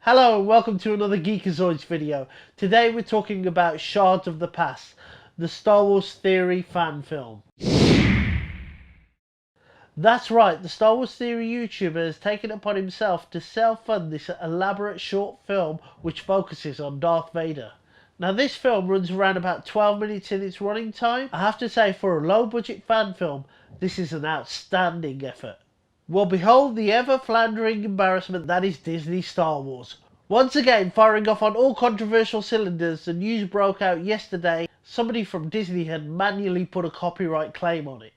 Hello and welcome to another Geekazoidz video. Today we're talking about Shards of the Past, the Star Wars Theory fan film. That's right, the Star Wars Theory YouTuber has taken it upon himself to self-fund this elaborate short film which focuses on Darth Vader. Now this film runs around about 12 minutes in its running time. I have to say, for a low budget fan film, this is an outstanding effort. Well, behold the ever-floundering embarrassment that is Disney Star Wars. Once again, firing off on all controversial cylinders, the news broke out yesterday somebody from Disney had manually put a copyright claim on it.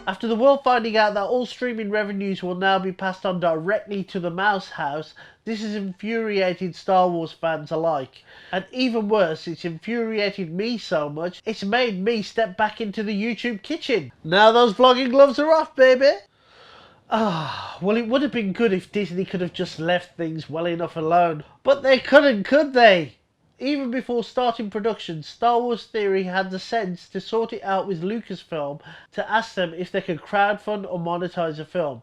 After the world finding out that all streaming revenues will now be passed on directly to the Mouse House, this has infuriated Star Wars fans alike. And even worse, it's infuriated me so much, it's made me step back into the YouTube kitchen. Now those vlogging gloves are off, baby! Well, it would have been good if Disney could have just left things well enough alone. But they couldn't, could they? Even before starting production, Star Wars Theory had the sense to sort it out with Lucasfilm to ask them if they could crowdfund or monetize a film.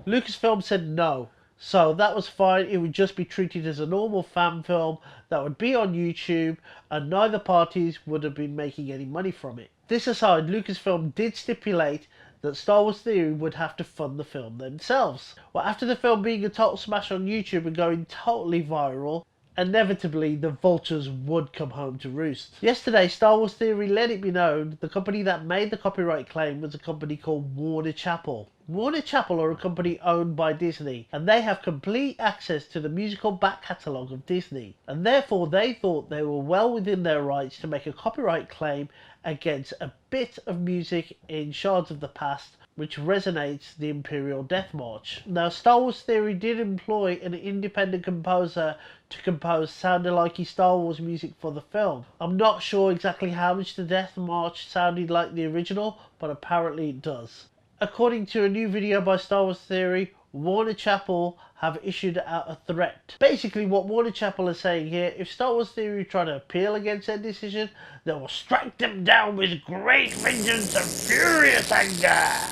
Lucasfilm said no, so that was fine. It would just be treated as a normal fan film that would be on YouTube, and neither parties would have been making any money from it. This aside, Lucasfilm did stipulate that Star Wars Theory would have to fund the film themselves. Well, after the film being a total smash on YouTube and going totally viral, inevitably the vultures would come home to roost. Yesterday, Star Wars Theory let it be known the company that made the copyright claim was a company called Warner Chappell. Warner Chappell are a company owned by Disney, and they have complete access to the musical back catalogue of Disney, and therefore they thought they were well within their rights to make a copyright claim against a bit of music in Shards of the Past which resonates the Imperial Death March. Now, Star Wars Theory did employ an independent composer to compose sound-alike Star Wars music for the film. I'm not sure exactly how much the Death March sounded like the original, but apparently it does. According to a new video by Star Wars Theory, Warner Chappell have issued out a threat. Basically, what Warner Chappell is saying here, if Star Wars Theory try to appeal against their decision, they will strike them down with great vengeance and furious anger.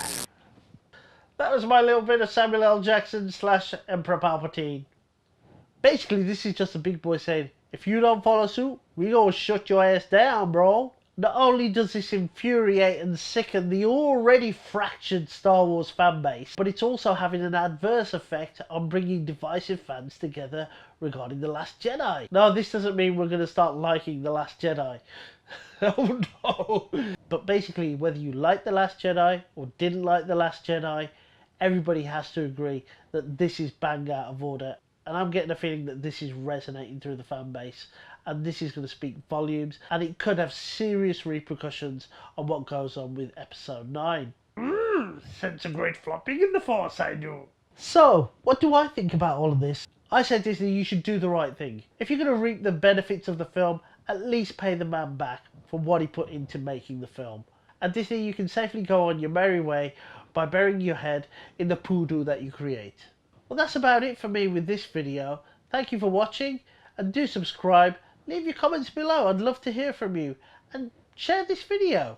That was my little bit of Samuel L. Jackson / Emperor Palpatine. Basically, this is just a big boy saying, if you don't follow suit, we gonna shut your ass down, bro. Not only does this infuriate and sicken the already fractured Star Wars fanbase, but it's also having an adverse effect on bringing divisive fans together regarding The Last Jedi. Now, this doesn't mean we're going to start liking The Last Jedi. Oh no! But basically, whether you like The Last Jedi or didn't like The Last Jedi, everybody has to agree that this is bang out of order. And I'm getting a feeling that this is resonating through the fan base, and this is going to speak volumes, and it could have serious repercussions on what goes on with episode 9. Sense a great flopping in the force, I do. So, what do I think about all of this? I said, Disney, you should do the right thing. If you're going to reap the benefits of the film, at least pay the man back for what he put into making the film. And Disney, you can safely go on your merry way by burying your head in the poodoo that you create. Well, that's about it for me with this video. Thank you for watching, and do subscribe. Leave your comments below. I'd love to hear from you, and share this video.